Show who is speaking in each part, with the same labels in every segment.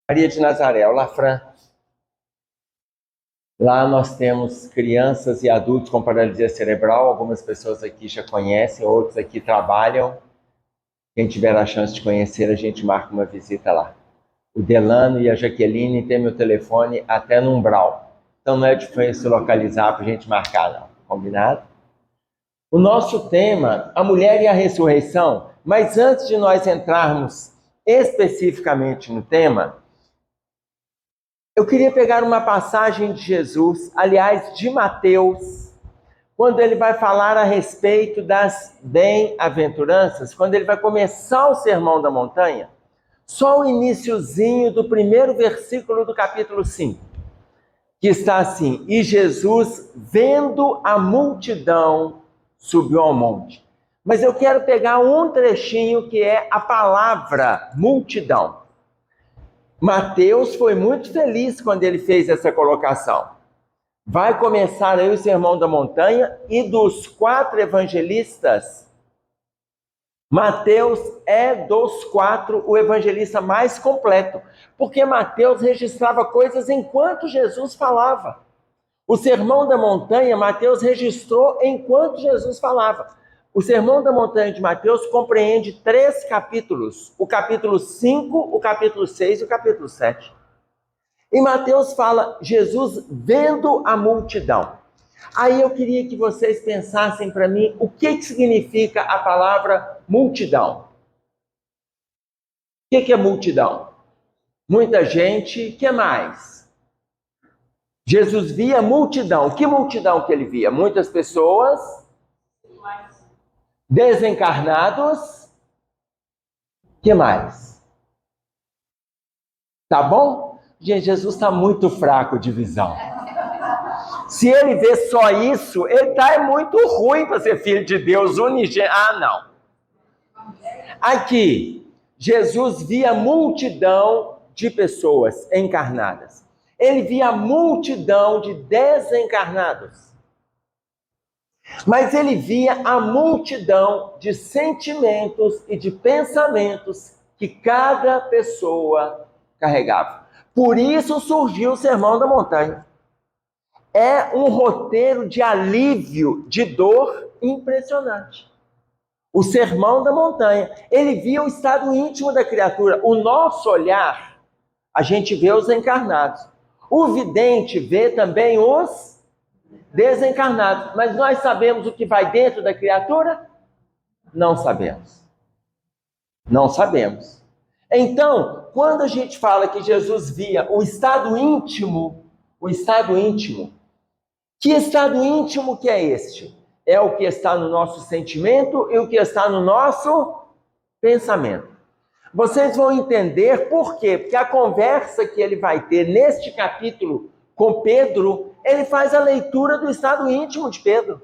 Speaker 1: Maria de Nazaré, o Lafran. Lá nós temos crianças e adultos com paralisia cerebral. Algumas pessoas aqui já conhecem, outros aqui trabalham. Quem tiver a chance de conhecer, a gente marca uma visita lá. O Delano e a Jaqueline têm meu telefone até no umbral. Então não é difícil se localizar para a gente marcar, não. Combinado? O nosso tema, a mulher e a ressurreição. Mas antes de nós entrarmos especificamente no tema, eu queria pegar uma passagem de Jesus, aliás, de Mateus, quando ele vai falar a respeito das bem-aventuranças, quando ele vai começar o Sermão da Montanha, só o iniciozinho do primeiro versículo do capítulo 5, que está assim: e Jesus, vendo a multidão, subiu ao monte. Mas eu quero pegar um trechinho que é a palavra multidão. Mateus foi muito feliz quando ele fez essa colocação. Vai começar aí o Sermão da Montanha, e dos 4 evangelistas, Mateus é dos 4 o evangelista mais completo, porque Mateus registrava coisas enquanto Jesus falava. O Sermão da Montanha, Mateus registrou enquanto Jesus falava. O Sermão da Montanha de Mateus compreende 3 capítulos, o capítulo 5, o capítulo 6 e o capítulo 7. E Mateus fala, Jesus vendo a multidão. Aí eu queria que vocês pensassem para mim o que significa a palavra multidão. O que é multidão? Muita gente, o que mais? Jesus via multidão. Que multidão que ele via? Muitas pessoas, desencarnados, o que mais? Tá bom? Gente, Jesus está muito fraco de visão. Se ele vê só isso, ele está muito ruim para ser filho de Deus unigênito. Ah, não. Aqui, Jesus via multidão de pessoas encarnadas. Ele via multidão de desencarnados. Mas ele via a multidão de sentimentos e de pensamentos que cada pessoa carregava. Por isso surgiu o Sermão da Montanha. É um roteiro de alívio, de dor impressionante. O Sermão da Montanha. Ele via o estado íntimo da criatura. O nosso olhar, a gente vê os encarnados. O vidente vê também os desencarnados. Mas nós sabemos o que vai dentro da criatura? Não sabemos. Não sabemos. Então, quando a gente fala que Jesus via o estado íntimo, que estado íntimo que é este? É o que está no nosso sentimento e o que está no nosso pensamento. Vocês vão entender por quê? Porque a conversa que ele vai ter neste capítulo com Pedro, ele faz a leitura do estado íntimo de Pedro.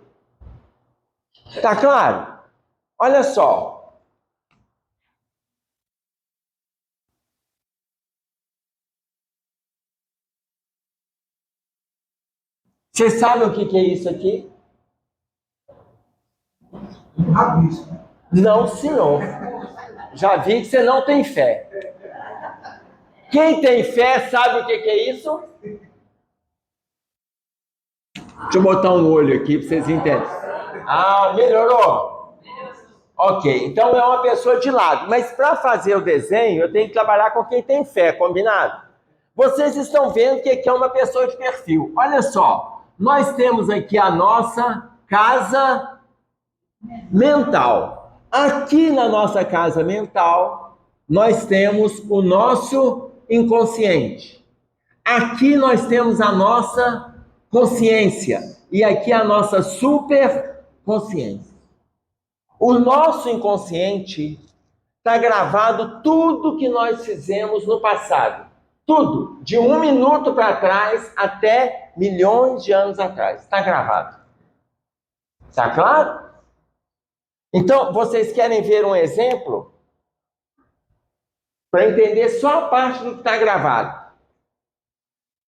Speaker 1: Tá claro? Olha só. Vocês sabem o que é isso aqui?
Speaker 2: Rabisco.
Speaker 1: Não, senhor. Já vi que você não tem fé. Quem tem fé sabe o que é isso? Deixa eu botar um olho aqui para vocês entenderem. Ah, melhorou? Ok, então é uma pessoa de lado. Mas para fazer o desenho, eu tenho que trabalhar com quem tem fé, combinado? Vocês estão vendo que aqui é uma pessoa de perfil. Olha só, nós temos aqui a nossa casa mental. Aqui na nossa casa mental, nós temos o nosso inconsciente. Aqui nós temos a nossa consciência. E aqui a nossa superconsciência. O nosso inconsciente está gravado tudo que nós fizemos no passado. Tudo. De 1 minuto para trás até milhões de anos atrás. Está gravado. Está claro? Então, vocês querem ver um exemplo? Para entender só a parte do que está gravado.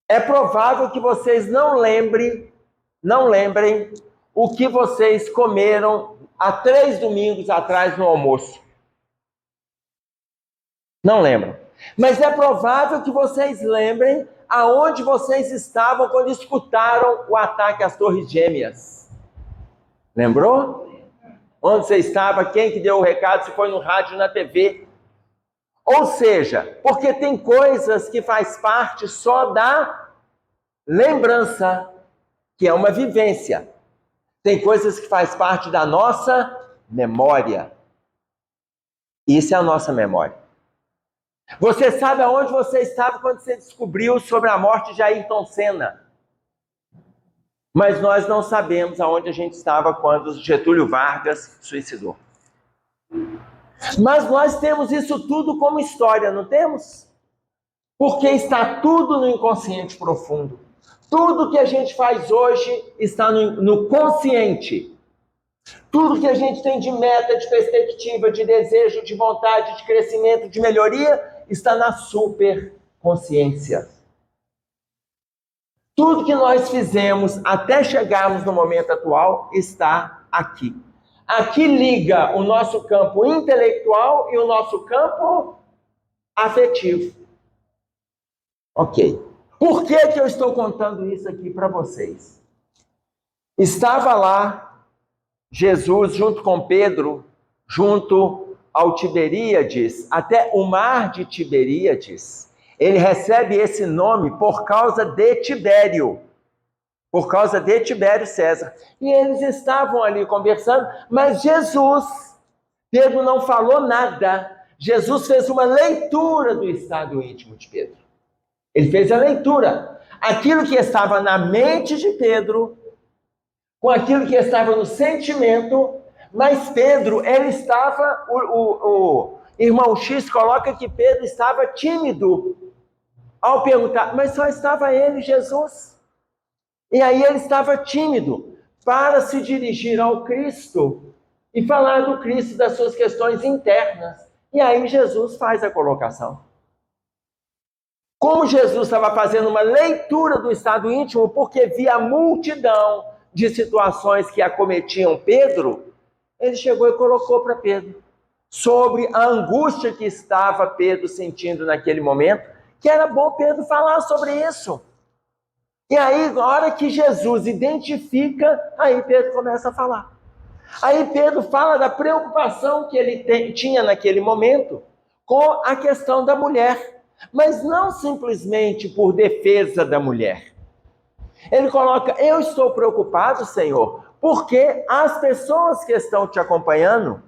Speaker 1: É provável que vocês não lembrem o que vocês comeram há 3 domingos atrás no almoço. Não lembram. Mas é provável que vocês lembrem aonde vocês estavam quando escutaram o ataque às Torres Gêmeas. Lembrou? Onde você estava? Quem que deu o recado? Se foi no rádio, na TV. Ou seja, porque tem coisas que faz parte só da lembrança, que é uma vivência. Tem coisas que faz parte da nossa memória. Isso é a nossa memória. Você sabe aonde você estava quando você descobriu sobre a morte de Ayrton Senna. Mas nós não sabemos aonde a gente estava quando Getúlio Vargas suicidou. Mas nós temos isso tudo como história, não temos? Porque está tudo no inconsciente profundo. Tudo que a gente faz hoje está no consciente. Tudo que a gente tem de meta, de perspectiva, de desejo, de vontade, de crescimento, de melhoria, está na superconsciência. Tudo que nós fizemos até chegarmos no momento atual está aqui. Aqui liga o nosso campo intelectual e o nosso campo afetivo. Ok. Por que eu estou contando isso aqui para vocês? Estava lá Jesus junto com Pedro, junto ao Tiberíades, até o mar de Tiberíades. Ele recebe esse nome por causa de Tibério. Por causa de Tibério César. E eles estavam ali conversando, mas Pedro não falou nada. Jesus fez uma leitura do estado íntimo de Pedro. Ele fez a leitura. Aquilo que estava na mente de Pedro, com aquilo que estava no sentimento, mas Pedro, ele estava... O irmão X coloca que Pedro estava tímido ao perguntar, mas só estava ele, Jesus. E aí ele estava tímido para se dirigir ao Cristo e falar do Cristo, das suas questões internas. E aí Jesus faz a colocação. Como Jesus estava fazendo uma leitura do estado íntimo, porque via a multidão de situações que acometiam Pedro, ele chegou e colocou para Pedro sobre a angústia que estava Pedro sentindo naquele momento, que era bom Pedro falar sobre isso. E aí, na hora que Jesus identifica, aí Pedro começa a falar. Aí Pedro fala da preocupação que ele tinha naquele momento com a questão da mulher, mas não simplesmente por defesa da mulher. Ele coloca, eu estou preocupado, Senhor, porque as pessoas que estão te acompanhando,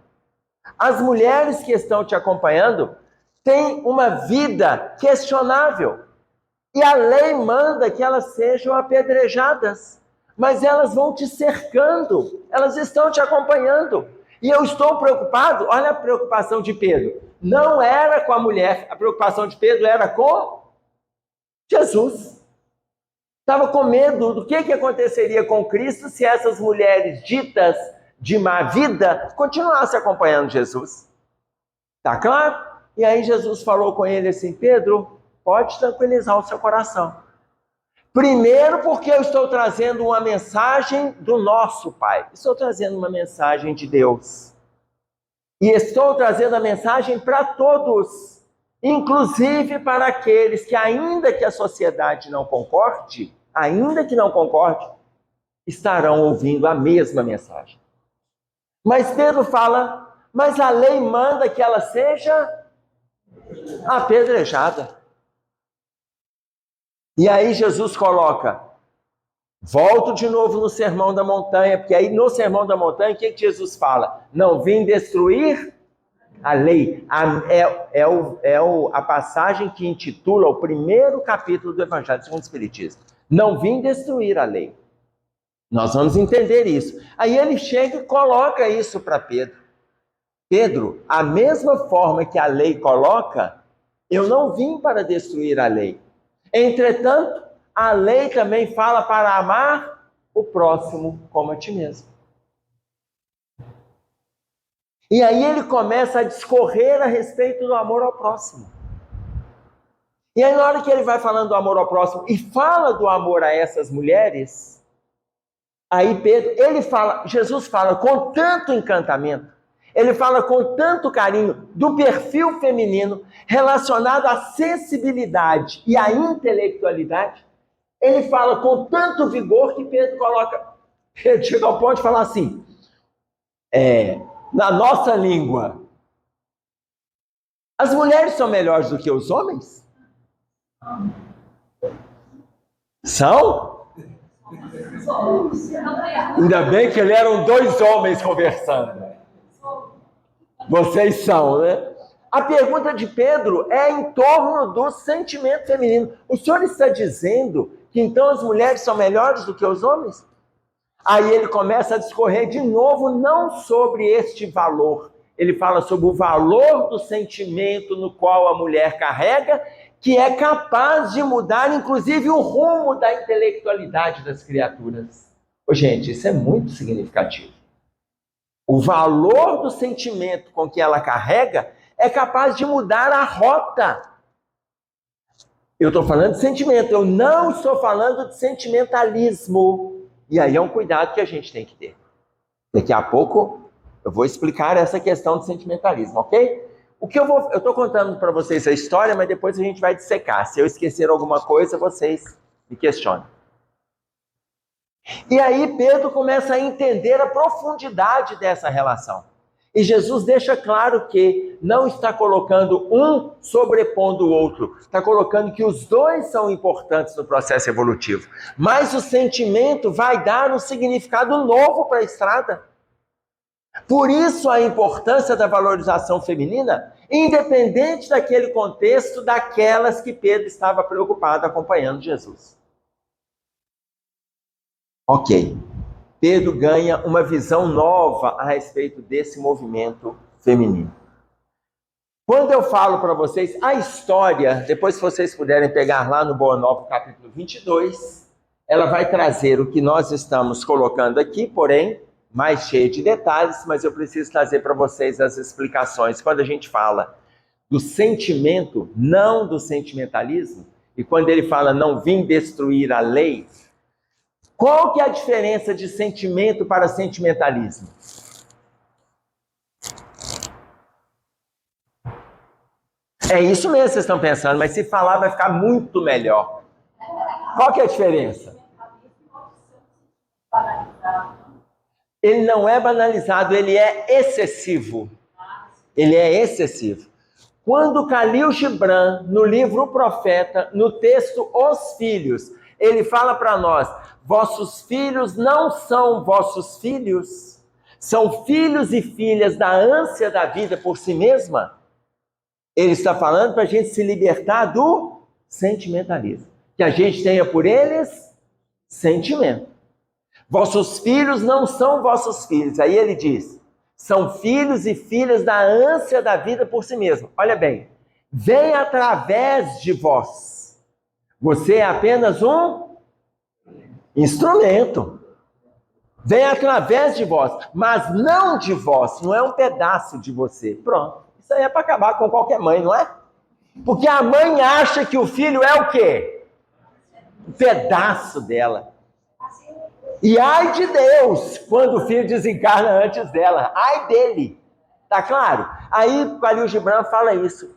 Speaker 1: as mulheres que estão te acompanhando, têm uma vida questionável. E a lei manda que elas sejam apedrejadas. Mas elas vão te cercando, elas estão te acompanhando. E eu estou preocupado, olha a preocupação de Pedro. Não era com a mulher, a preocupação de Pedro era com Jesus. Estava com medo do que aconteceria com Cristo se essas mulheres ditas de má vida continuassem acompanhando Jesus. Tá claro? E aí Jesus falou com ele assim, Pedro, pode tranquilizar o seu coração. Primeiro porque eu estou trazendo uma mensagem do nosso Pai. Estou trazendo uma mensagem de Deus. E estou trazendo a mensagem para todos. Inclusive para aqueles que, ainda que a sociedade não concorde, estarão ouvindo a mesma mensagem. Mas Pedro fala, mas a lei manda que ela seja apedrejada. E aí Jesus coloca, volto de novo no Sermão da Montanha, porque aí no Sermão da Montanha, o que Jesus fala? Não vim destruir a lei. A passagem que intitula o primeiro capítulo do Evangelho segundo o Espiritismo. Não vim destruir a lei. Nós vamos entender isso. Aí ele chega e coloca isso para Pedro. Pedro, a mesma forma que a lei coloca, eu não vim para destruir a lei. Entretanto, a lei também fala para amar o próximo como a ti mesmo. E aí ele começa a discorrer a respeito do amor ao próximo. E aí na hora que ele vai falando do amor ao próximo e fala do amor a essas mulheres, aí Jesus fala com tanto encantamento, Ele fala com tanto carinho do perfil feminino relacionado à sensibilidade e à intelectualidade. Ele fala com tanto vigor que Pedro chega ao ponto de falar assim, na nossa língua, as mulheres são melhores do que os homens? São? Ainda bem que eram dois homens conversando. Vocês são, né? A pergunta de Pedro é em torno do sentimento feminino. O senhor está dizendo que então as mulheres são melhores do que os homens? Aí ele começa a discorrer de novo, não sobre este valor. Ele fala sobre o valor do sentimento no qual a mulher carrega, que é capaz de mudar, inclusive, o rumo da intelectualidade das criaturas. Ô, gente, isso é muito significativo. O valor do sentimento com que ela carrega é capaz de mudar a rota. Eu estou falando de sentimento, eu não estou falando de sentimentalismo. E aí é um cuidado que a gente tem que ter. Daqui a pouco eu vou explicar essa questão do sentimentalismo, ok? Eu estou contando para vocês a história, mas depois a gente vai dissecar. Se eu esquecer alguma coisa, vocês me questionem. E aí Pedro começa a entender a profundidade dessa relação. E Jesus deixa claro que não está colocando um sobrepondo o outro, está colocando que os dois são importantes no processo evolutivo. Mas o sentimento vai dar um significado novo para a estrada. Por isso a importância da valorização feminina, independente daquele contexto, daquelas que Pedro estava preocupado acompanhando Jesus. Ok. Pedro ganha uma visão nova a respeito desse movimento feminino. Quando eu falo para vocês a história, depois se vocês puderem pegar lá no Boa Nova, capítulo 22, ela vai trazer o que nós estamos colocando aqui, porém, mais cheio de detalhes, mas eu preciso trazer para vocês as explicações. Quando a gente fala do sentimento, não do sentimentalismo, e quando ele fala não vim destruir a lei, qual que é a diferença de sentimento para sentimentalismo? É isso mesmo que vocês estão pensando, mas se falar vai ficar muito melhor. Qual que é a diferença? Ele não é banalizado, ele é excessivo. Ele é excessivo. Quando Khalil Gibran, no livro O Profeta, no texto Os Filhos, ele fala para nós, vossos filhos não são vossos filhos, são filhos e filhas da ânsia da vida por si mesma. Ele está falando para a gente se libertar do sentimentalismo. Que a gente tenha por eles sentimento. Vossos filhos não são vossos filhos. Aí ele diz, são filhos e filhas da ânsia da vida por si mesmo. Olha bem, vem através de vós. Você é apenas um instrumento. Vem através de vós, mas não de vós, não é um pedaço de você. Pronto. Isso aí é para acabar com qualquer mãe, não é? Porque a mãe acha que o filho é o quê? Um pedaço dela. E ai de Deus, quando o filho desencarna antes dela. Ai dele. Tá claro? Aí o Khalil Gibran fala isso.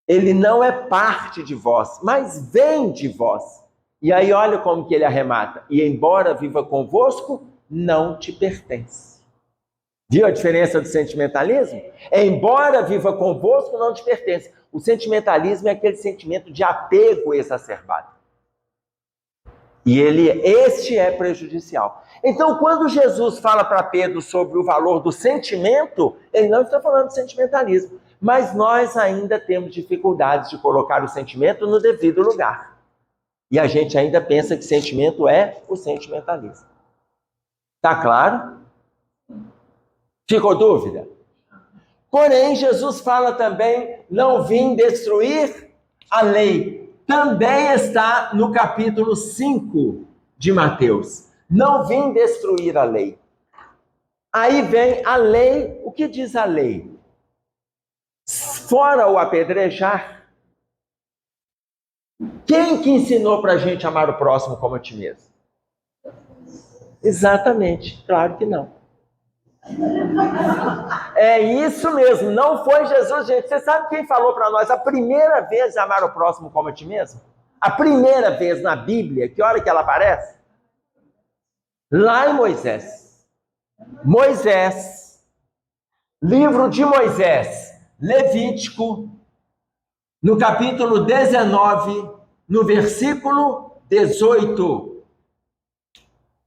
Speaker 1: Ele não é parte de vós, mas vem de vós. E aí olha como que ele arremata. E embora viva convosco, não te pertence. Viu a diferença do sentimentalismo? Embora viva convosco, não te pertence. O sentimentalismo é aquele sentimento de apego exacerbado. E este é prejudicial. Então, quando Jesus fala para Pedro sobre o valor do sentimento, ele não está falando de sentimentalismo. Mas nós ainda temos dificuldades de colocar o sentimento no devido lugar. E a gente ainda pensa que sentimento é o sentimentalismo. Tá claro? Ficou dúvida? Porém, Jesus fala também, não vim destruir a lei. Também está no capítulo 5 de Mateus. Não vim destruir a lei. Aí vem a lei. O que diz a lei? Fora o apedrejar. Quem que ensinou para a gente amar o próximo como a ti mesmo? Exatamente, claro que não. É isso mesmo, não foi Jesus, gente. Você sabe quem falou para nós a primeira vez de amar o próximo como a ti mesmo? A primeira vez na Bíblia, que hora que ela aparece? Lá em Moisés. Moisés, livro de Moisés, Levítico, no capítulo 19, no versículo 18.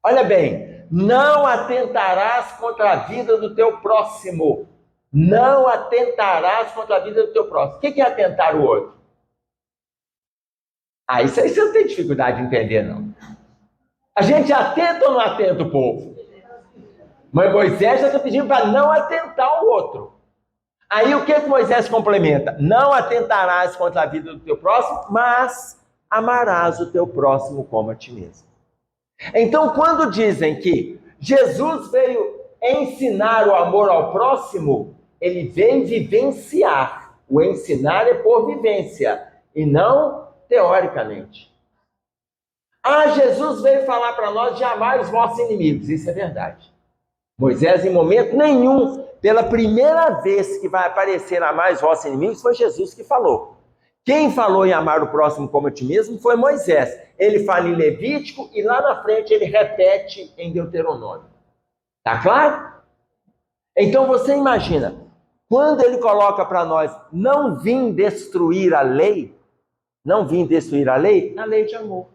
Speaker 1: Olha bem, não atentarás contra a vida do teu próximo. Não atentarás contra a vida do teu próximo. O que é atentar o outro? Isso aí você não tem dificuldade de entender, não. A gente atenta ou não atenta o povo? Mas Moisés já está pedindo para não atentar o outro. Aí o que Moisés complementa? Não atentarás contra a vida do teu próximo, mas amarás o teu próximo como a ti mesmo. Então, quando dizem que Jesus veio ensinar o amor ao próximo, ele veio vivenciar. O ensinar é por vivência, e não teoricamente. Jesus veio falar para nós de amar os vossos inimigos. Isso é verdade. Moisés, em momento nenhum, pela primeira vez que vai aparecer amar os vossos inimigos, foi Jesus que falou. Quem falou em amar o próximo como a ti mesmo foi Moisés. Ele fala em Levítico e lá na frente ele repete em Deuteronômio. Tá claro? Então você imagina, quando ele coloca para nós, não vim destruir a lei, não vim destruir a lei de amor.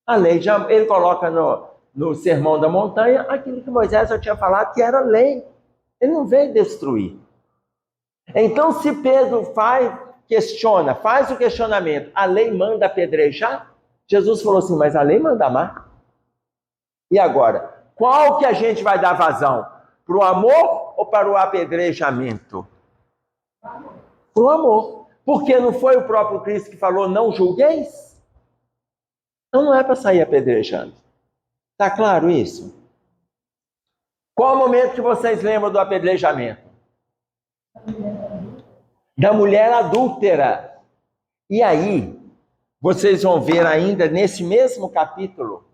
Speaker 1: A lei de amor, ele coloca no Sermão da Montanha aquilo que Moisés já tinha falado que era lei. Ele não veio destruir. Então, se Pedro faz o questionamento, a lei manda apedrejar? Jesus falou assim, mas a lei manda amar. E agora, qual que a gente vai dar vazão? Para o amor ou para o apedrejamento? Para o amor. Porque não foi o próprio Cristo que falou, não julgueis? Então não é para sair apedrejando. Está claro isso? Qual o momento que vocês lembram do apedrejamento? Da mulher adúltera. E aí, vocês vão ver ainda nesse mesmo capítulo,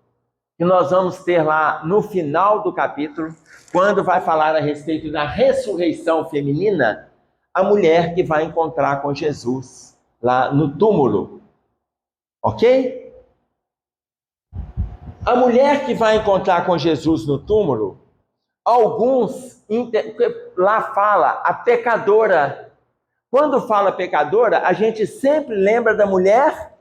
Speaker 1: que nós vamos ter lá no final do capítulo, quando vai falar a respeito da ressurreição feminina, a mulher que vai encontrar com Jesus lá no túmulo. Ok? A mulher que vai encontrar com Jesus no túmulo, alguns, lá fala a pecadora. Quando fala pecadora, a gente sempre lembra da mulher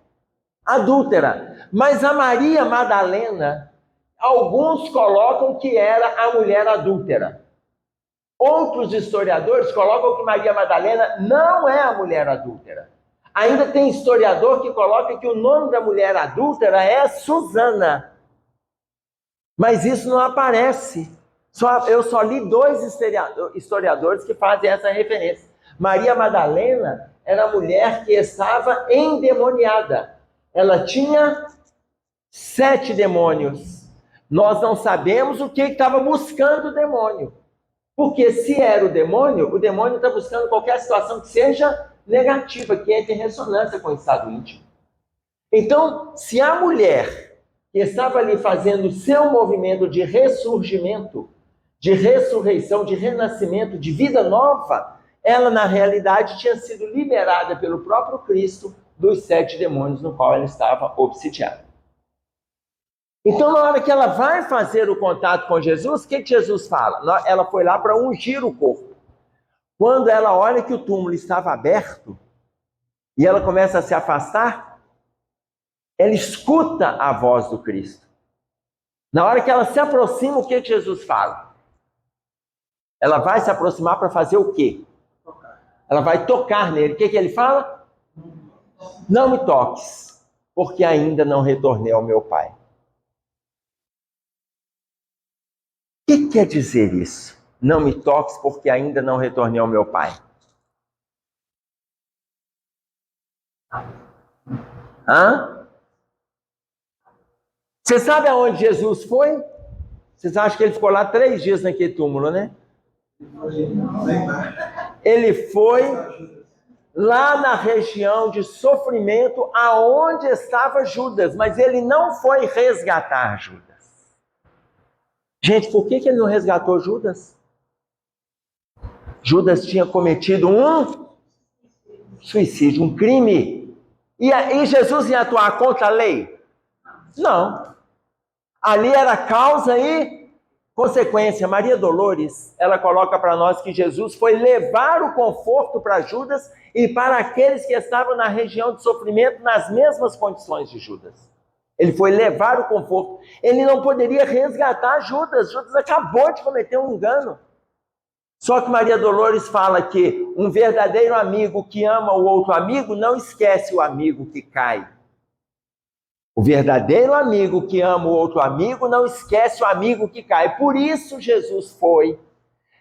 Speaker 1: adúltera. Mas a Maria Madalena, alguns colocam que era a mulher adúltera. Outros historiadores colocam que Maria Madalena não é a mulher adúltera. Ainda tem historiador que coloca que o nome da mulher adúltera é Susana. Mas isso não aparece. Eu só li 2 historiadores que fazem essa referência. Maria Madalena era a mulher que estava endemoniada. Ela tinha 7 demônios. Nós não sabemos o que estava buscando o demônio. Porque se era o demônio está buscando qualquer situação que seja negativa, que entre em ressonância com o estado íntimo. Então, se a mulher que estava ali fazendo o seu movimento de ressurgimento, de ressurreição, de renascimento, de vida nova, ela na realidade tinha sido liberada pelo próprio Cristo dos 7 demônios no qual ela estava obsidiada. Então, na hora que ela vai fazer o contato com Jesus, o que Jesus fala? Ela foi lá para ungir o corpo. Quando ela olha que o túmulo estava aberto e ela começa a se afastar, ela escuta a voz do Cristo. Na hora que ela se aproxima, o que Jesus fala? Ela vai se aproximar para fazer o quê? Ela vai tocar nele. O que ele fala? Não me toques, porque ainda não retornei ao meu Pai. O que quer dizer isso? Não me toques, porque ainda não retornei ao meu Pai. Você sabe aonde Jesus foi? Vocês acham que ele ficou lá 3 dias naquele túmulo, né? Ele foi lá na região de sofrimento, aonde estava Judas, mas ele não foi resgatar Judas. Gente, por que ele não resgatou Judas? Judas tinha cometido um suicídio, um crime. E Jesus ia atuar contra a lei? Não. Ali era causa e consequência. Maria Dolores, ela coloca para nós que Jesus foi levar o conforto para Judas e para aqueles que estavam na região de sofrimento nas mesmas condições de Judas. Ele foi levar o conforto. Ele não poderia resgatar Judas. Judas acabou de cometer um engano. Só que Maria Dolores fala que um verdadeiro amigo que ama o outro amigo não esquece o amigo que cai. O verdadeiro amigo que ama o outro amigo não esquece o amigo que cai. Por isso Jesus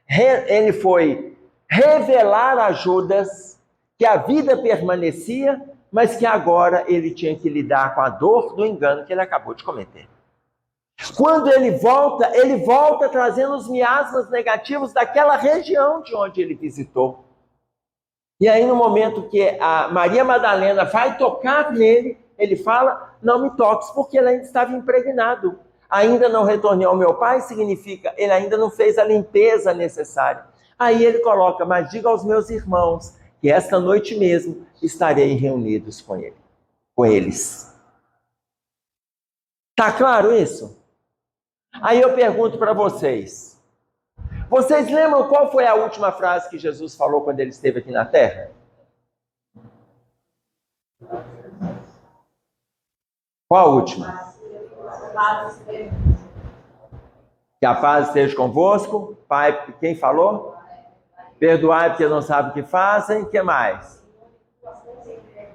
Speaker 1: ele foi revelar a Judas que a vida permanecia, mas que agora ele tinha que lidar com a dor do engano que ele acabou de cometer. Quando ele volta trazendo os miasmas negativos daquela região de onde ele visitou. E aí, no momento que a Maria Madalena vai tocar nele, ele fala, não me toques, porque ele ainda estava impregnado. Ainda não retornei ao meu pai, significa, ele ainda não fez a limpeza necessária. Aí ele coloca, mas diga aos meus irmãos, que esta noite mesmo estarei reunidos com eles. Tá claro isso? Aí eu pergunto para vocês lembram qual foi a última frase que Jesus falou quando ele esteve aqui na Terra? Qual a última? Que a paz esteja convosco. Pai, quem falou? Perdoai porque não sabem o que fazem. O que mais?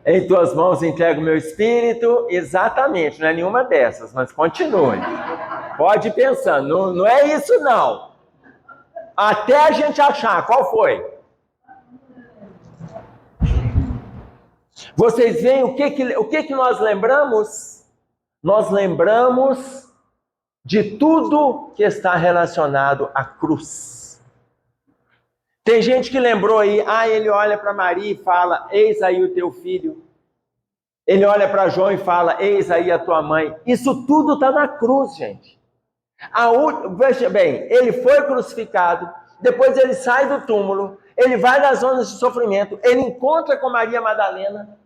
Speaker 1: Em tuas mãos entrego o meu espírito. Exatamente, não é nenhuma dessas, mas continue. Pode ir pensando, não é isso não. Até a gente achar, qual foi? Vocês veem o que nós lembramos? Nós lembramos de tudo que está relacionado à cruz. Tem gente que lembrou aí, ele olha para Maria e fala, eis aí o teu filho. Ele olha para João e fala, eis aí a tua mãe. Isso tudo está na cruz, gente. Veja bem, ele foi crucificado, depois ele sai do túmulo, ele vai nas zonas de sofrimento, ele encontra com Maria Madalena,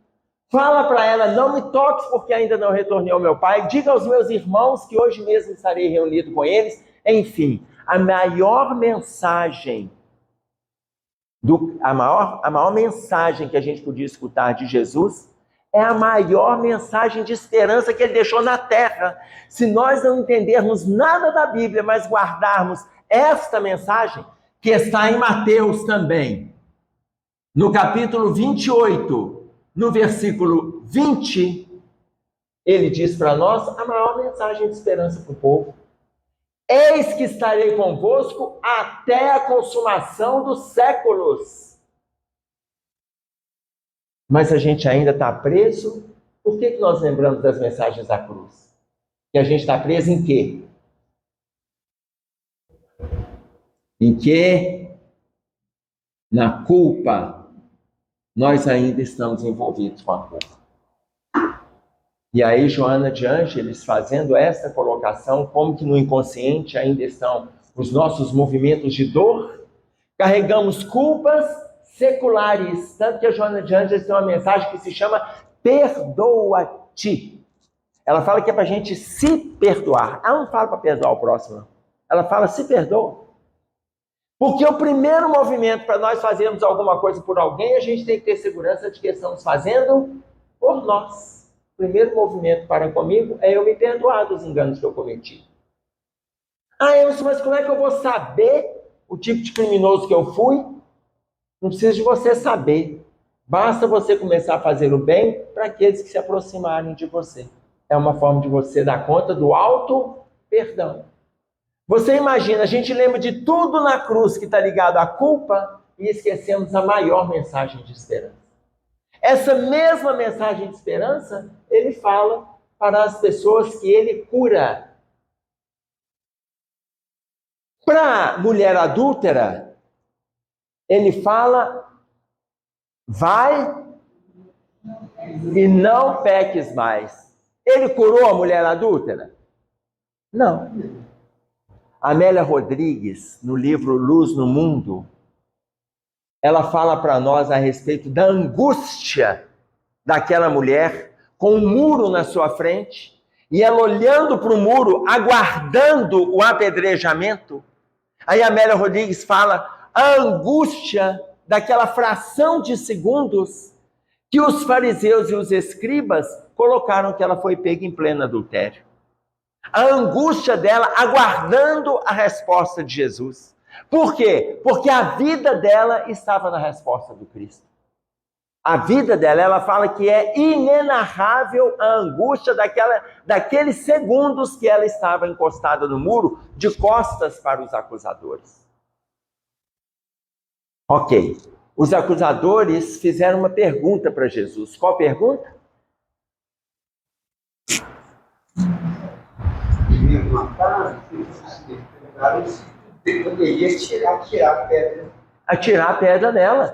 Speaker 1: fala para ela, não me toques porque ainda não retornei ao meu pai, diga aos meus irmãos que hoje mesmo estarei reunido com eles. Enfim, a maior mensagem que a gente podia escutar de Jesus é a maior mensagem de esperança que ele deixou na terra. Se nós não entendermos nada da Bíblia, mas guardarmos esta mensagem, que está em Mateus também, no capítulo 28, no versículo 20, ele diz para nós a maior mensagem de esperança para o povo. Eis que estarei convosco até a consumação dos séculos. Mas a gente ainda está preso. Por que nós lembramos das mensagens da cruz? Que a gente está preso em quê? Em que? Na culpa. Nós ainda estamos envolvidos com a culpa. E aí, Joana de Ângeles fazendo essa colocação, como que no inconsciente ainda estão os nossos movimentos de dor, carregamos culpas seculares, tanto que a Joana de Ângeles tem uma mensagem que se chama perdoa-te. Ela fala que é para a gente se perdoar. Ela não fala para perdoar o próximo, ela fala se perdoa. Porque o primeiro movimento para nós fazermos alguma coisa por alguém, a gente tem que ter segurança de que estamos fazendo por nós. O primeiro movimento para comigo é eu me perdoar dos enganos que eu cometi. Emerson, mas como é que eu vou saber o tipo de criminoso que eu fui? Não precisa de você saber. Basta você começar a fazer o bem para aqueles que se aproximarem de você. É uma forma de você dar conta do auto-perdão. Você imagina, a gente lembra de tudo na cruz que está ligado à culpa e esquecemos a maior mensagem de esperança. Essa mesma mensagem de esperança, ele fala para as pessoas que ele cura. Para a mulher adúltera, ele fala, vai e não peques mais. Ele curou a mulher adúltera? Não. Amélia Rodrigues, no livro Luz no Mundo, ela fala para nós a respeito da angústia daquela mulher com um muro na sua frente, e ela olhando para o muro, aguardando o apedrejamento. Aí a Amélia Rodrigues fala a angústia daquela fração de segundos que os fariseus e os escribas colocaram que ela foi pega em pleno adultério. A angústia dela aguardando a resposta de Jesus. Por quê? Porque a vida dela estava na resposta do Cristo. A vida dela, ela fala que é inenarrável a angústia daqueles segundos que ela estava encostada no muro, de costas para os acusadores. Ok. Os acusadores fizeram uma pergunta para Jesus. Qual pergunta?
Speaker 2: Poderia atirar a pedra.
Speaker 1: Atirar a pedra nela.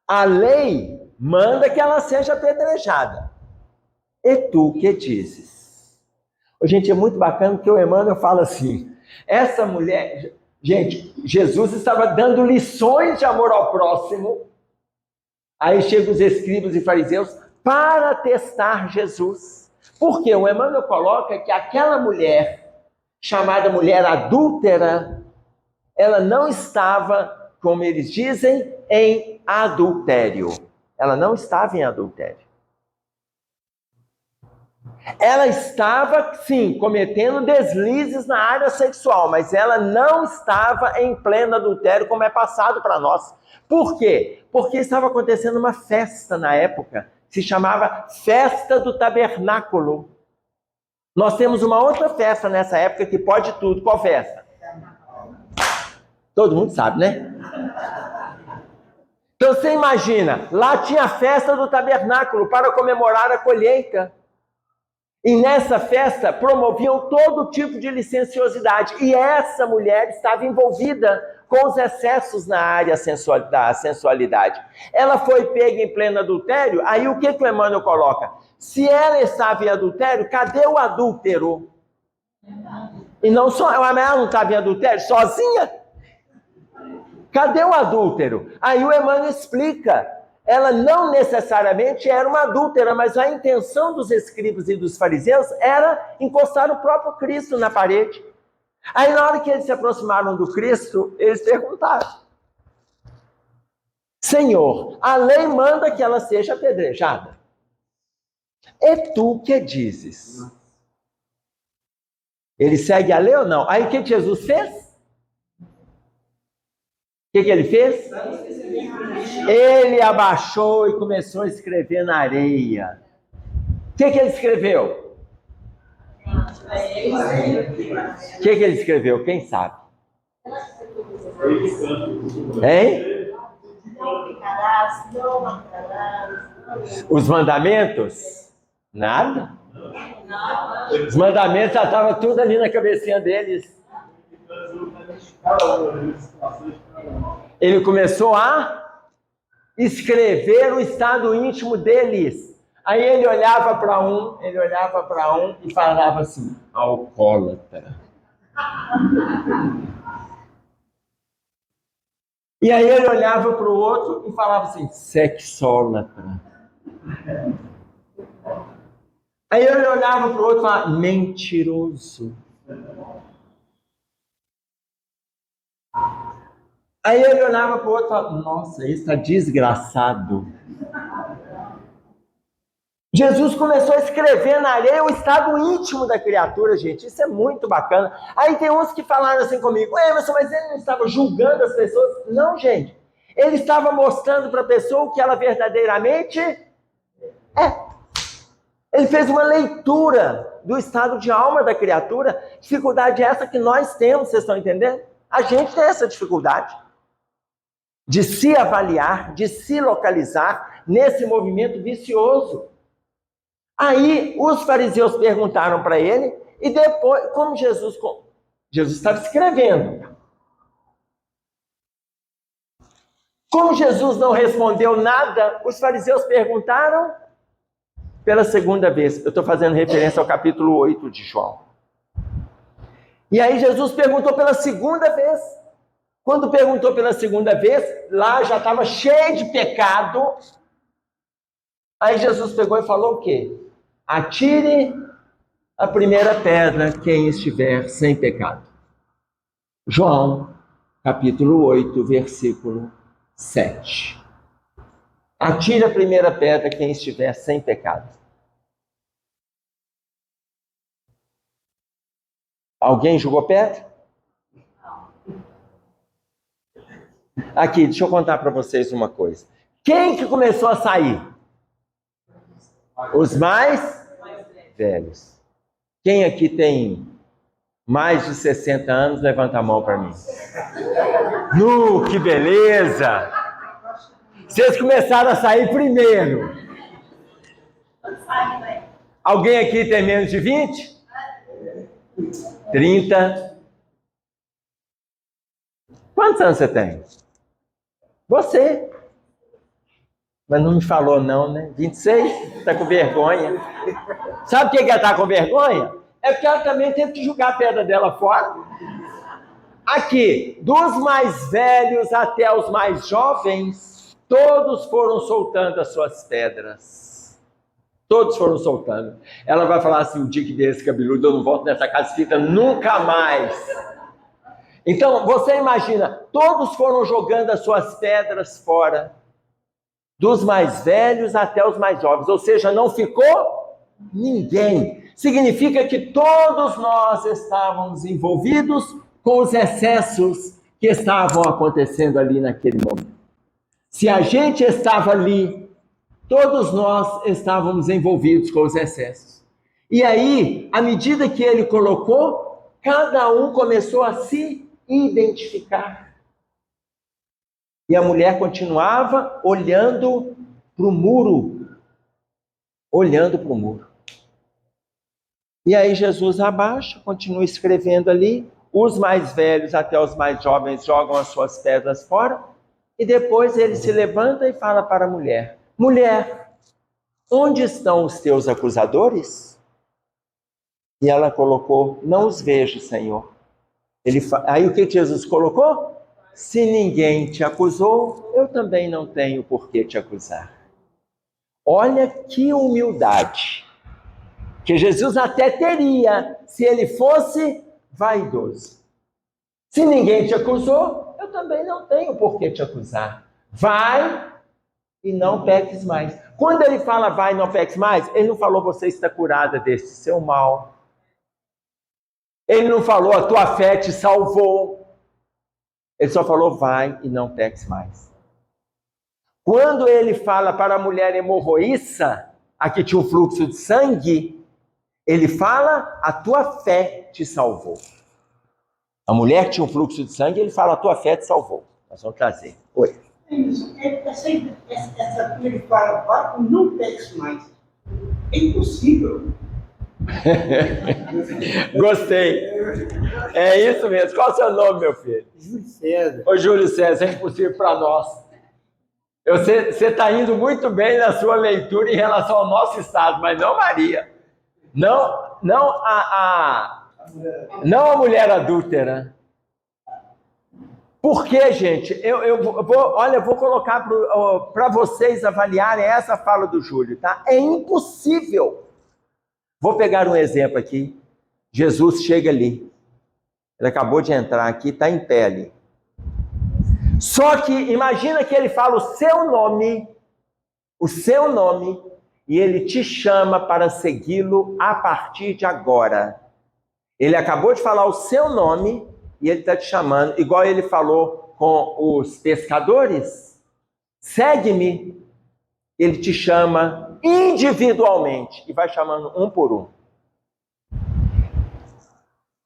Speaker 1: A lei manda que ela seja apedrejada. E tu que dizes? Gente, é muito bacana que o Emmanuel fala assim, essa mulher... Gente, Jesus estava dando lições de amor ao próximo. Aí chegam os escribas e fariseus para testar Jesus. Porque o Emmanuel coloca que aquela mulher, chamada mulher adúltera, ela não estava, como eles dizem, em adultério. Ela não estava em adultério. Ela estava, sim, cometendo deslizes na área sexual, mas ela não estava em pleno adultério, como é passado para nós. Por quê? Porque estava acontecendo uma festa na época, se chamava Festa do Tabernáculo. Nós temos uma outra festa nessa época que pode tudo. Qual festa? Todo mundo sabe, né? Então você imagina, lá tinha a festa do tabernáculo para comemorar a colheita. E nessa festa promoviam todo tipo de licenciosidade. E essa mulher estava envolvida com os excessos na área da sensualidade. Ela foi pega em pleno adultério, aí o que o Emmanuel coloca? Se ela estava em adultério, cadê o adúltero? E não só, ela não estava em adultério sozinha? Cadê o adúltero? Aí o Emmanuel explica. Ela não necessariamente era uma adúltera, mas a intenção dos escribas e dos fariseus era encostar o próprio Cristo na parede. Aí na hora que eles se aproximaram do Cristo, eles perguntaram: Senhor, a lei manda que ela seja apedrejada. E tu que dizes? Ele segue a lei ou não? Aí o que Jesus fez? O que ele fez? Ele abaixou e começou a escrever na areia. O que ele escreveu? O que ele escreveu? Quem sabe? Hein? Os mandamentos? Nada. Os mandamentos já estavam tudo ali na cabecinha deles. Ele começou a escrever o estado íntimo deles. Aí ele olhava para um e falava assim: alcoólatra. E aí ele olhava para o outro e falava assim: sexólatra. Aí ele olhava para o outro e falava: mentiroso. Aí ele olhava para o outro e falava: nossa, esse está desgraçado. Jesus começou a escrever na areia o estado íntimo da criatura, gente. Isso é muito bacana. Aí tem uns que falaram assim comigo: Emerson, mas ele não estava julgando as pessoas? Não, gente. Ele estava mostrando para a pessoa o que ela verdadeiramente é. Ele fez uma leitura do estado de alma da criatura. Dificuldade essa que nós temos, vocês estão entendendo? A gente tem essa dificuldade de se avaliar, de se localizar nesse movimento vicioso. Aí os fariseus perguntaram para ele, e depois, como Jesus estava escrevendo. Como Jesus não respondeu nada, os fariseus perguntaram pela segunda vez. Eu estou fazendo referência ao capítulo 8 de João. E aí Jesus perguntou pela segunda vez: Quando perguntou pela segunda vez, lá já estava cheio de pecado. Aí Jesus pegou e falou o quê? Atire a primeira pedra quem estiver sem pecado. João, capítulo 8, versículo 7. Atire a primeira pedra quem estiver sem pecado. Alguém jogou pedra? Aqui, deixa eu contar para vocês uma coisa. Quem que começou a sair? Os mais velhos. Quem aqui tem mais de 60 anos, levanta a mão para mim. Que beleza! Vocês começaram a sair primeiro. Alguém aqui tem menos de 20? 30? Quantos anos você tem? Você. Mas não me falou não, né? 26? Tá com vergonha. Sabe por que ela tá com vergonha? É porque ela também teve que jogar a pedra dela fora. Aqui, dos mais velhos até os mais jovens, todos foram soltando as suas pedras. Todos foram soltando. Ela vai falar assim, o dia que der esse cabeludo, eu não volto nessa casita nunca mais. Então, você imagina, todos foram jogando as suas pedras fora. Dos mais velhos até os mais jovens. Ou seja, não ficou ninguém. Significa que todos nós estávamos envolvidos com os excessos que estavam acontecendo ali naquele momento. Se a gente estava ali, todos nós estávamos envolvidos com os excessos. E aí, à medida que ele colocou, cada um começou a se identificar. E a mulher continuava olhando para o muro. Olhando para o muro. E aí Jesus abaixa, continua escrevendo ali. Os mais velhos até os mais jovens jogam as suas pedras fora. E depois ele se levanta e fala para a mulher. Mulher, onde estão os teus acusadores? E ela colocou, não os vejo, Senhor. Aí o que Jesus colocou? Se ninguém te acusou, eu também não tenho por que te acusar. Olha que humildade. Que Jesus até teria se ele fosse vaidoso. Se ninguém te acusou, eu também não tenho por que te acusar. Vai e não peques mais. Quando ele fala vai e não peques mais, ele não falou você está curada desse seu mal. Ele não falou a tua fé te salvou. Ele só falou vai e não peques mais. Quando ele fala para a mulher hemorroíça, a que tinha um fluxo de sangue, ele fala a tua fé te salvou. A mulher que tinha um fluxo de sangue, ele fala a tua fé te salvou. Nós vamos trazer. Oi.
Speaker 2: Essa ele fala, vai e não peques mais. É impossível.
Speaker 1: Gostei. É isso mesmo. Qual é o seu nome, meu filho?
Speaker 2: Júlio César.
Speaker 1: Ô, Júlio César, é impossível para nós. Você está indo muito bem na sua leitura em relação ao nosso estado, mas não Maria. Não a mulher adúltera. Por quê, gente? Eu vou colocar para vocês avaliarem essa fala do Júlio, tá? É impossível. Vou pegar um exemplo aqui. Jesus chega ali. Ele acabou de entrar aqui, está em pé ali. Só que imagina que ele fala o seu nome, e ele te chama para segui-lo a partir de agora. Ele acabou de falar o seu nome e ele está te chamando, igual ele falou com os pescadores. Segue-me. Ele te chama individualmente e vai chamando um por um.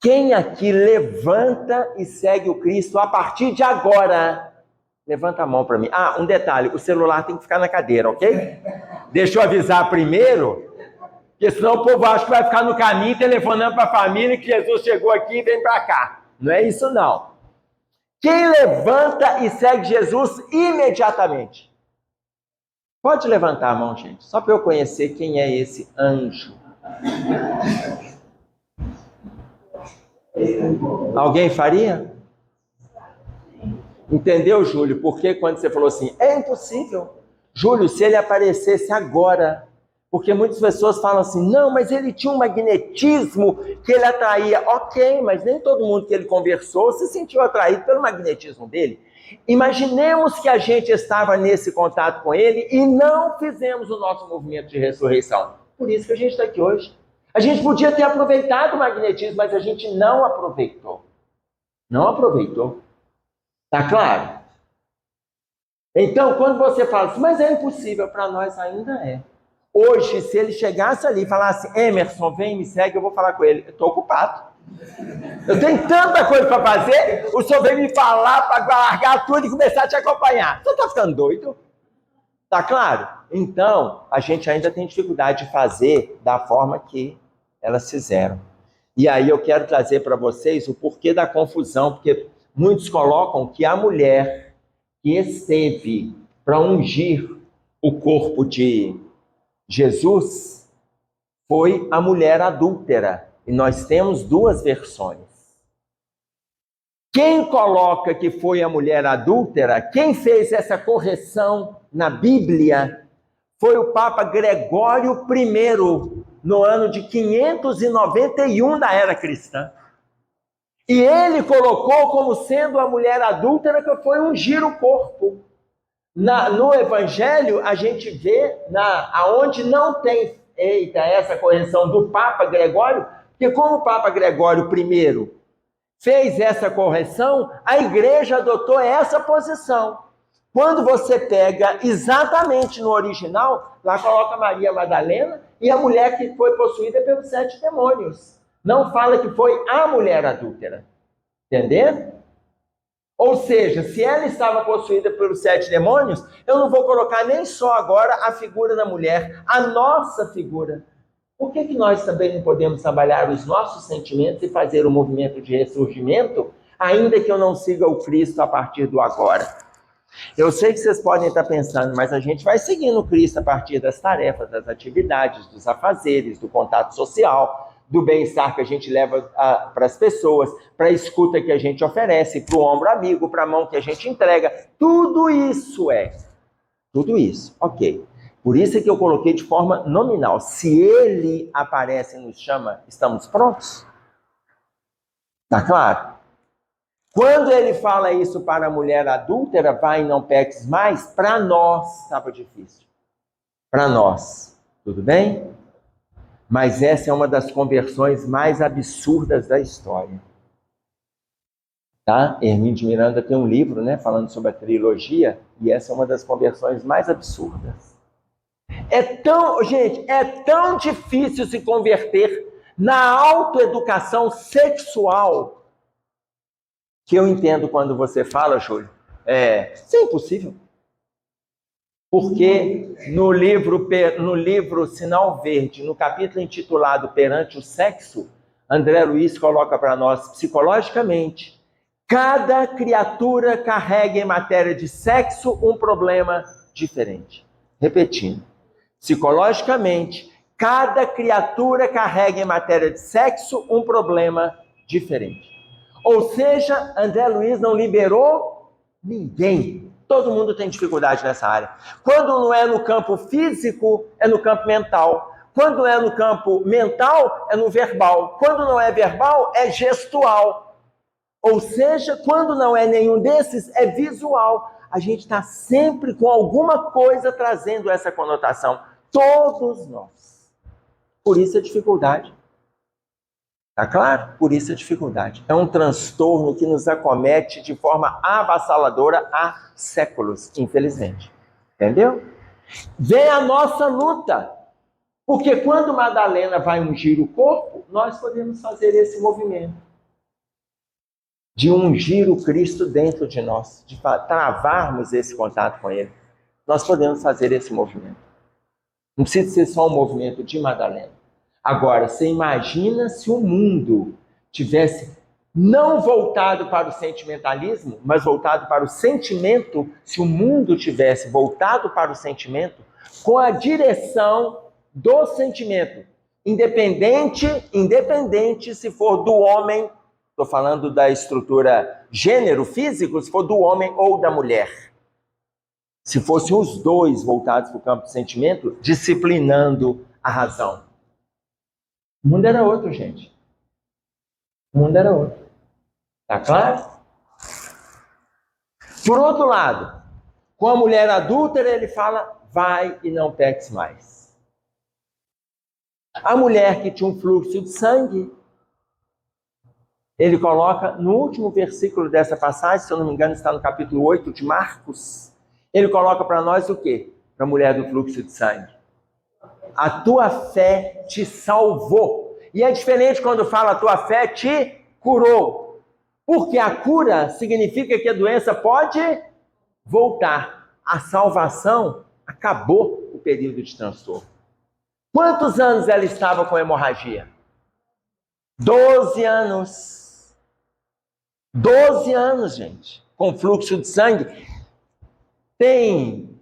Speaker 1: Quem aqui levanta e segue o Cristo a partir de agora? Levanta a mão para mim. Um detalhe, o celular tem que ficar na cadeira, ok? Deixa eu avisar primeiro, porque senão o povo acha que vai ficar no caminho telefonando para a família que Jesus chegou aqui e vem para cá. Não é isso não. Quem levanta e segue Jesus imediatamente? Pode levantar a mão, gente, só para eu conhecer quem é esse anjo. Alguém faria? Entendeu, Júlio? Porque quando você falou assim, é impossível. Júlio, se ele aparecesse agora, porque muitas pessoas falam assim, não, mas ele tinha um magnetismo que ele atraía. Ok, mas nem todo mundo que ele conversou se sentiu atraído pelo magnetismo dele. Imaginemos que a gente estava nesse contato com ele e não fizemos o nosso movimento de ressurreição. Por isso que a gente está aqui hoje. A gente podia ter aproveitado o magnetismo, mas a gente não aproveitou. Não aproveitou. Tá claro? Então, quando você fala assim, mas é impossível, para nós ainda é. Hoje, se ele chegasse ali e falasse, Emerson, vem, me segue, eu vou falar com ele. Eu estou ocupado. Eu tenho tanta coisa para fazer, o senhor vem me falar para largar tudo e começar a te acompanhar. Você está ficando doido? Tá claro? Então, a gente ainda tem dificuldade de fazer da forma que elas fizeram. E aí eu quero trazer para vocês o porquê da confusão, porque muitos colocam que a mulher que esteve para ungir o corpo de Jesus foi a mulher adúltera. E nós temos duas versões. Quem coloca que foi a mulher adúltera, quem fez essa correção na Bíblia, foi o Papa Gregório I, no ano de 591 da era cristã. E ele colocou como sendo a mulher adúltera que foi ungir o corpo. No Evangelho, a gente vê aonde não tem essa correção do Papa Gregório, porque como o Papa Gregório I fez essa correção, a igreja adotou essa posição. Quando você pega exatamente no original, lá coloca Maria Madalena e a mulher que foi possuída pelos 7 demônios. Não fala que foi a mulher adúltera. Entendeu? Ou seja, se ela estava possuída pelos 7 demônios, eu não vou colocar nem só agora a figura da mulher, a nossa figura. Por que nós também não podemos trabalhar os nossos sentimentos e fazer um movimento de ressurgimento, ainda que eu não siga o Cristo a partir do agora? Eu sei que vocês podem estar pensando, mas a gente vai seguindo o Cristo a partir das tarefas, das atividades, dos afazeres, do contato social, do bem-estar que a gente leva para as pessoas, para a escuta que a gente oferece, para o ombro amigo, para a mão que a gente entrega. Tudo isso Tudo isso, ok. Por isso é que eu coloquei de forma nominal. Se ele aparece e nos chama, estamos prontos? Tá claro? Quando ele fala isso para a mulher adúltera, vai e não peques mais, para nós estava difícil. Para nós, tudo bem? Mas essa é uma das conversões mais absurdas da história. Tá? Hermínio de Miranda tem um livro, né, falando sobre a trilogia, e essa é uma das conversões mais absurdas. Gente, é tão difícil se converter na autoeducação sexual que eu entendo quando você fala, Júlio, isso é impossível. Porque no livro Sinal Verde, no capítulo intitulado Perante o Sexo, André Luiz coloca para nós, psicologicamente, cada criatura carrega em matéria de sexo um problema diferente. Repetindo, psicologicamente, cada criatura carrega em matéria de sexo um problema diferente. Ou seja, André Luiz não liberou ninguém. Todo mundo tem dificuldade nessa área. Quando não é no campo físico, é no campo mental. Quando é no campo mental, é no verbal. Quando não é verbal, é gestual. Ou seja, quando não é nenhum desses, é visual. A gente está sempre com alguma coisa trazendo essa conotação. Todos nós. Por isso a dificuldade. Tá claro? Por isso a dificuldade. É um transtorno que nos acomete de forma avassaladora há séculos, infelizmente. Entendeu? Vem a nossa luta. Porque quando Madalena vai ungir o corpo, nós podemos fazer esse movimento. De ungir o Cristo dentro de nós. De travarmos esse contato com Ele. Nós podemos fazer esse movimento. Não precisa ser só um movimento de Madalena. Agora, você imagina se o mundo tivesse não voltado para o sentimentalismo, mas voltado para o sentimento, se o mundo tivesse voltado para o sentimento, com a direção do sentimento, independente se for do homem Estou falando da estrutura gênero físico, se for do homem ou da mulher. Se fossem os dois voltados para o campo do sentimento, disciplinando a razão. O mundo era outro, gente. O mundo era outro. Tá claro? Por outro lado, com a mulher adúltera, ele fala, vai e não peques mais. A mulher que tinha um fluxo de sangue, ele coloca no último versículo dessa passagem, se eu não me engano está no capítulo 8 de Marcos, ele coloca para nós o quê? Para a mulher do fluxo de sangue. A tua fé te salvou. E é diferente quando fala a tua fé te curou. Porque a cura significa que a doença pode voltar. A salvação acabou o período de transtorno. Quantos anos ela estava com hemorragia? 12 anos. 12 anos, gente, com fluxo de sangue. Tem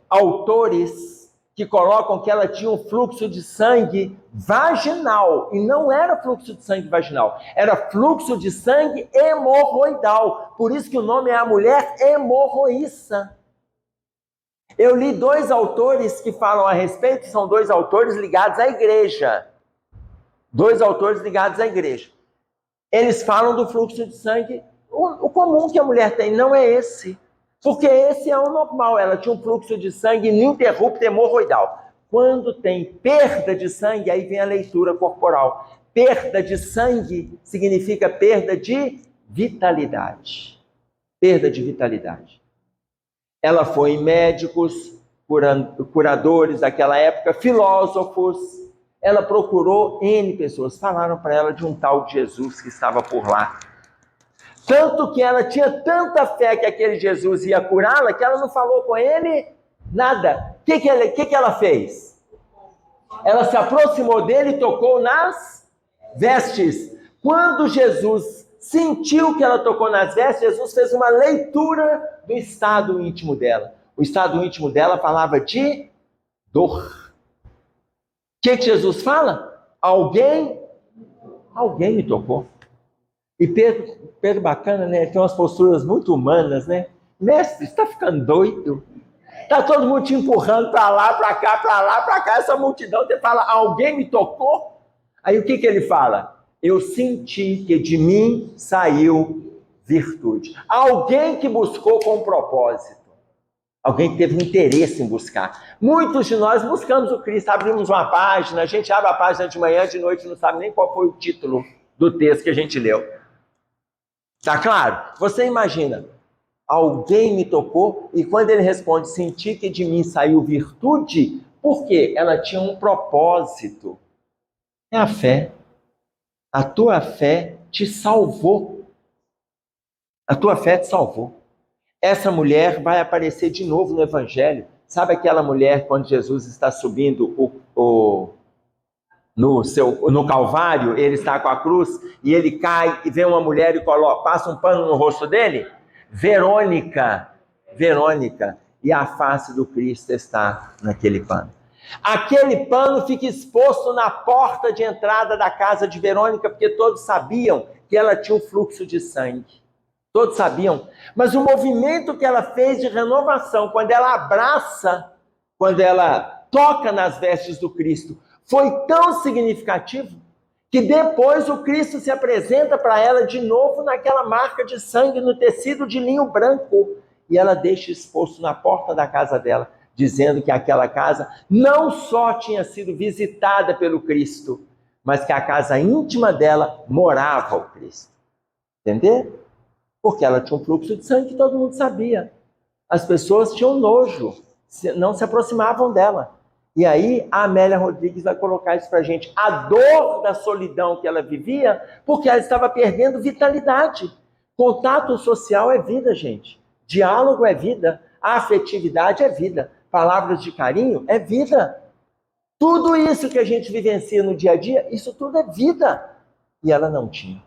Speaker 1: autores que colocam que ela tinha um fluxo de sangue vaginal, e não era fluxo de sangue vaginal, era fluxo de sangue hemorroidal. Por isso que o nome é a mulher hemorroíça. Eu li 2 autores que falam a respeito, são 2 autores ligados à igreja. 2 autores ligados à igreja. Eles falam do fluxo de sangue, o comum que a mulher tem, não é esse. Porque esse é o normal, ela tinha um fluxo de sangue ininterrupto hemorroidal. Quando tem perda de sangue, aí vem a leitura corporal. Perda de sangue significa perda de vitalidade. Perda de vitalidade. Ela foi em médicos, curadores daquela época, filósofos. Ela procurou N pessoas, falaram para ela de um tal de Jesus que estava por lá. Tanto que ela tinha tanta fé que aquele Jesus ia curá-la, que ela não falou com ele nada. O que ela fez? Ela se aproximou dele e tocou nas vestes. Quando Jesus sentiu que ela tocou nas vestes, Jesus fez uma leitura do estado íntimo dela. O estado íntimo dela falava de dor. O que Jesus fala? Alguém me tocou. E Pedro bacana, né? Tem umas posturas muito humanas, né? Mestre, você está ficando doido? Está todo mundo te empurrando para lá, para cá, para lá, para cá. Essa multidão, você fala, alguém me tocou? Aí o que ele fala? Eu senti que de mim saiu virtude. Alguém que buscou com propósito. Alguém que teve um interesse em buscar. Muitos de nós buscamos o Cristo, abrimos uma página, a gente abre a página de manhã, de noite, não sabe nem qual foi o título do texto que a gente leu. Tá claro? Você imagina, alguém me tocou, e quando ele responde, senti que de mim saiu virtude, por quê? Ela tinha um propósito. É a fé. A tua fé te salvou. A tua fé te salvou. Essa mulher vai aparecer de novo no Evangelho. Sabe aquela mulher, quando Jesus está subindo no Calvário, ele está com a cruz, e ele cai, e vem uma mulher e passa um pano no rosto dele? Verônica. E a face do Cristo está naquele pano. Aquele pano fica exposto na porta de entrada da casa de Verônica, porque todos sabiam que ela tinha um fluxo de sangue. Todos sabiam. Mas o movimento que ela fez de renovação, quando ela abraça, quando ela toca nas vestes do Cristo, foi tão significativo que depois o Cristo se apresenta para ela de novo naquela marca de sangue no tecido de linho branco. E ela deixa exposto na porta da casa dela, dizendo que aquela casa não só tinha sido visitada pelo Cristo, mas que a casa íntima dela morava o Cristo. Entendeu? Porque ela tinha um fluxo de sangue que todo mundo sabia. As pessoas tinham nojo, não se aproximavam dela. E aí a Amélia Rodrigues vai colocar isso para a gente. A dor da solidão que ela vivia, porque ela estava perdendo vitalidade. Contato social é vida, gente. Diálogo é vida. Afetividade é vida. Palavras de carinho é vida. Tudo isso que a gente vivencia no dia a dia, isso tudo é vida. E ela não tinha.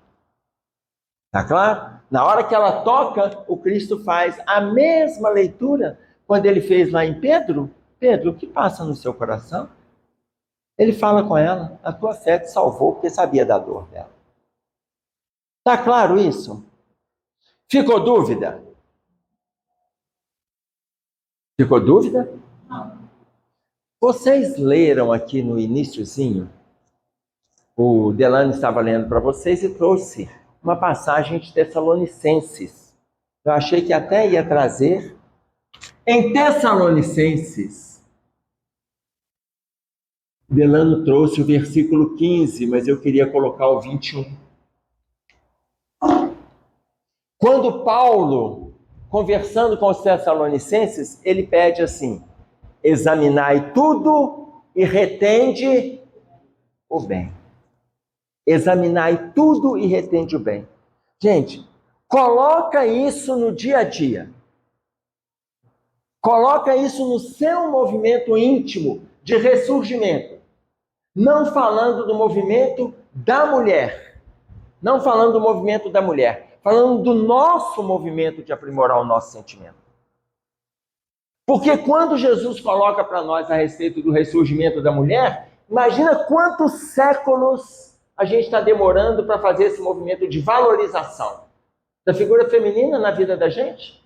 Speaker 1: Tá claro? Na hora que ela toca, o Cristo faz a mesma leitura quando ele fez lá em Pedro. Pedro, o que passa no seu coração? Ele fala com ela, a tua fé te salvou, porque sabia da dor dela. Tá claro isso? Ficou dúvida? Ficou dúvida?
Speaker 2: Não.
Speaker 1: Vocês leram aqui no iniciozinho, o Delano estava lendo para vocês e trouxe uma passagem de Tessalonicenses. Eu achei que até ia trazer. Em Tessalonicenses, Delano trouxe o versículo 15, mas eu queria colocar o 21. Quando Paulo, conversando com os Tessalonicenses, ele pede assim: examinai tudo e retende o bem. Examinai tudo e retende o bem. Gente, coloca isso no dia a dia. Coloca isso no seu movimento íntimo de ressurgimento. Não falando do movimento da mulher. Não falando do movimento da mulher. Falando do nosso movimento de aprimorar o nosso sentimento. Porque quando Jesus coloca para nós a respeito do ressurgimento da mulher, imagina quantos séculos a gente está demorando para fazer esse movimento de valorização da figura feminina na vida da gente.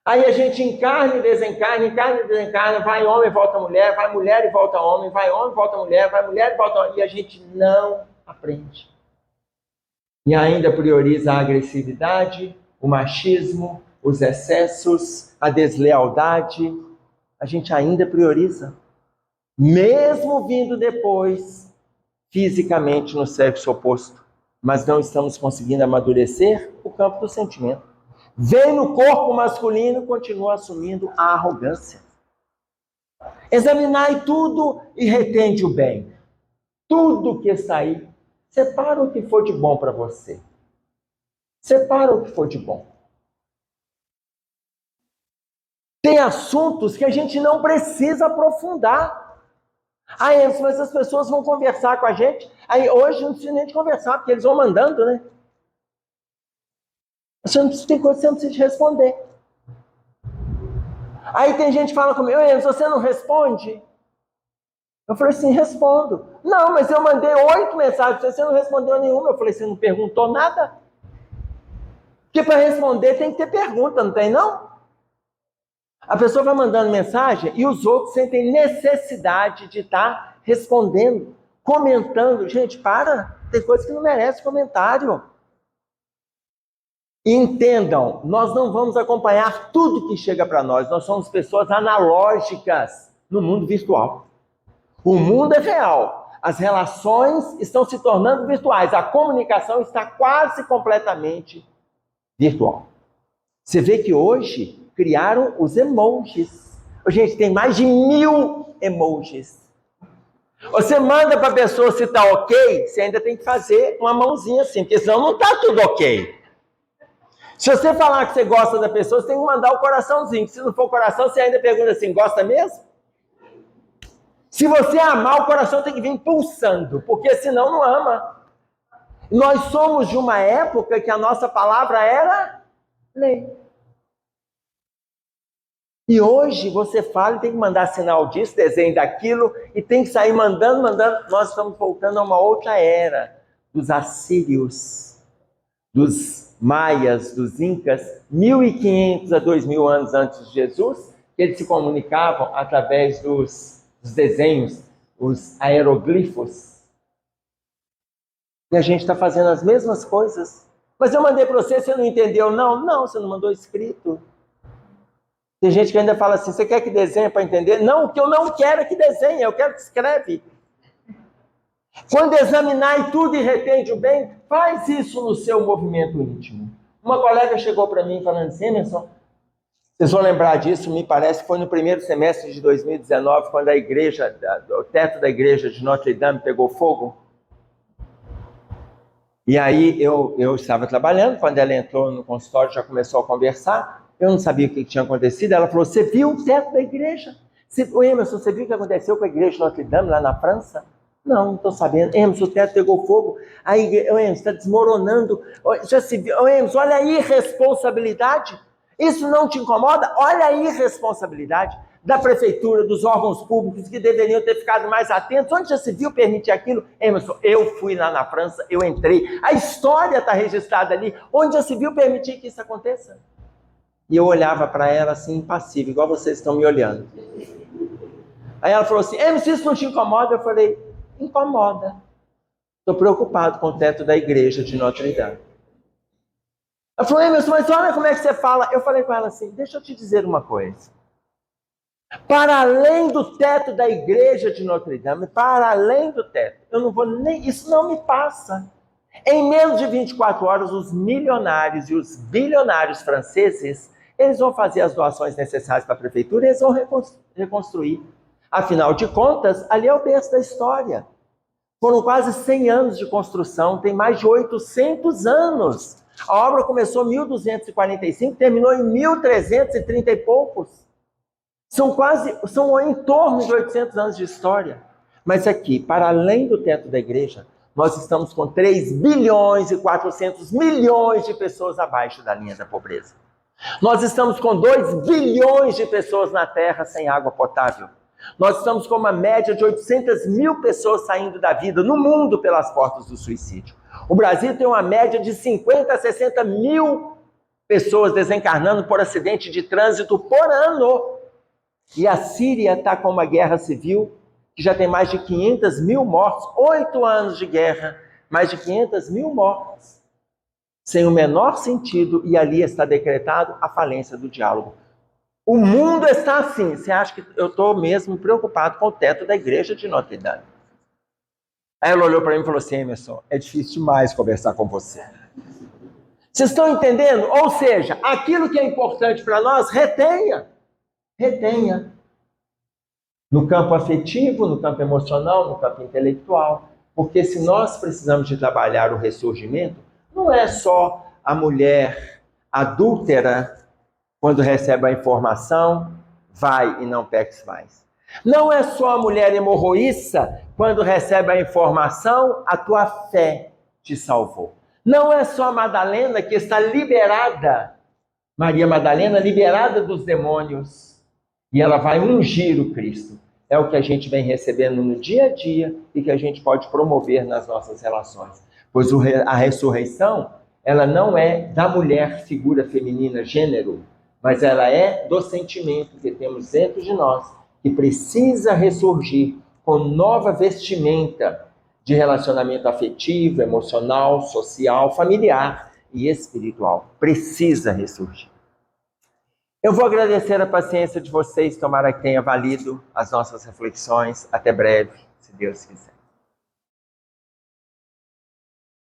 Speaker 1: Aí a gente encarna e desencarna, vai homem, volta mulher, vai mulher e volta homem, vai homem, volta mulher, vai mulher e volta homem, e a gente não aprende. E ainda prioriza a agressividade, o machismo, os excessos, a deslealdade. A gente ainda prioriza. Mesmo vindo depois, fisicamente no sexo oposto, mas não estamos conseguindo amadurecer o campo do sentimento. Vem no corpo masculino e continua assumindo a arrogância. Examinai tudo e retende o bem. Tudo que está aí, separa o que for de bom para você. Separa o que for de bom. Tem assuntos que a gente não precisa aprofundar. Aí, mas as pessoas vão conversar com a gente. Aí hoje não precisa nem de conversar, porque eles vão mandando, né? Tem coisa que você não precisa responder. Aí tem gente que fala comigo: você não responde? Eu falei assim: respondo. Não, mas eu mandei 8 mensagens, você não respondeu nenhuma. Eu falei: você não perguntou nada? Porque para responder tem que ter pergunta, não tem não? A pessoa vai mandando mensagem e os outros sentem necessidade de estar respondendo, comentando. Gente, para, tem coisa que não merece comentário. E entendam, nós não vamos acompanhar tudo que chega para nós. Nós somos pessoas analógicas no mundo virtual. O mundo é real. As relações estão se tornando virtuais. A comunicação está quase completamente virtual. Você vê que hoje criaram os emojis. Gente, tem mais de 1000 emojis. Você manda para a pessoa se está ok, você ainda tem que fazer uma mãozinha assim, porque senão não está tudo ok. Se você falar que você gosta da pessoa, você tem que mandar o coraçãozinho. Se não for coração, você ainda pergunta assim: gosta mesmo? Se você amar, o coração tem que vir pulsando, porque senão não ama. Nós somos de uma época que a nossa palavra era lei. E hoje você fala e tem que mandar sinal disso, desenho daquilo, e tem que sair mandando. Nós estamos voltando a uma outra era dos assírios, dos maias, dos incas, 1500 a 2000 anos antes de Jesus, que eles se comunicavam através dos desenhos, os aeroglifos. E a gente está fazendo as mesmas coisas. Mas eu mandei para você, você não entendeu? Não, você não mandou escrito. Tem gente que ainda fala assim: você quer que desenhe para entender? Não, o que eu não quero é que desenhe, eu quero que escreve. Quando examinar tudo e retende o bem, faz isso no seu movimento íntimo. Uma colega chegou para mim falando assim: Emerson, vocês vão lembrar disso, me parece que foi no primeiro semestre de 2019, quando o teto da igreja de Notre Dame pegou fogo. E aí eu estava trabalhando, quando ela entrou no consultório, já começou a conversar. Eu não sabia o que tinha acontecido. Ela falou: você viu o teto da igreja? Emerson, você viu o que aconteceu com a igreja de Notre Dame, lá na França? Não estou sabendo. Emerson, o teto pegou fogo. A igreja, Emerson, está desmoronando. Já se viu? Emerson, olha a irresponsabilidade. Isso não te incomoda? Olha a irresponsabilidade. da prefeitura, dos órgãos públicos que deveriam ter ficado mais atentos. Onde já se viu permitir aquilo? Emerson, eu fui lá na França, eu entrei. A história está registrada ali. Onde já se viu permitir que isso aconteça? E eu olhava para ela assim, impassível, igual vocês estão me olhando. Aí ela falou assim, Emerson, isso não te incomoda? Eu falei, incomoda. Estou preocupado com o teto da igreja de Notre Dame. Ela falou, Emerson, mas olha como é que você fala. Eu falei com ela assim, deixa eu te dizer uma coisa. Para além do teto da igreja de Notre Dame, para além do teto, eu não vou nem, isso não me passa. Em menos de 24 horas, os milionários e os bilionários franceses, eles vão fazer as doações necessárias para a prefeitura e eles vão reconstruir. Afinal de contas, ali é o berço da história. Foram quase 100 anos de construção, tem mais de 800 anos. A obra começou em 1245, terminou em 1330 e poucos. São em torno de 800 anos de história. Mas aqui, para além do teto da igreja, nós estamos com 3 bilhões e 400 milhões de pessoas abaixo da linha da pobreza. Nós estamos com 2 bilhões de pessoas na Terra sem água potável. Nós estamos com uma média de 800 mil pessoas saindo da vida no mundo pelas portas do suicídio. O Brasil tem uma média de 50 a 60 mil pessoas desencarnando por acidente de trânsito por ano. E a Síria está com uma guerra civil que já tem mais de 500 mil mortos, 8 anos de guerra, mais de 500 mil mortos, sem o menor sentido, e ali está decretado a falência do diálogo. O mundo está assim. Você acha que eu estou mesmo preocupado com o teto da igreja de Notre Dame? Aí ela olhou para mim e falou assim, Emerson, é difícil demais conversar com você. Vocês estão entendendo? Ou seja, aquilo que é importante para nós, retenha. Retenha. No campo afetivo, no campo emocional, no campo intelectual. Porque se nós precisamos de trabalhar o ressurgimento, não é só a mulher adúltera, quando recebe a informação, vai e não peques mais. Não é só a mulher hemorroíça, quando recebe a informação, a tua fé te salvou. Não é só a Madalena que está liberada, Maria Madalena, liberada dos demônios, e ela vai ungir o Cristo. É o que a gente vem recebendo no dia a dia e que a gente pode promover nas nossas relações. Pois a ressurreição, ela não é da mulher, figura feminina, gênero, mas ela é do sentimento que temos dentro de nós, que precisa ressurgir com nova vestimenta de relacionamento afetivo, emocional, social, familiar e espiritual. Precisa ressurgir. Eu vou agradecer a paciência de vocês, tomara que tenha valido as nossas reflexões. Até breve, se Deus quiser.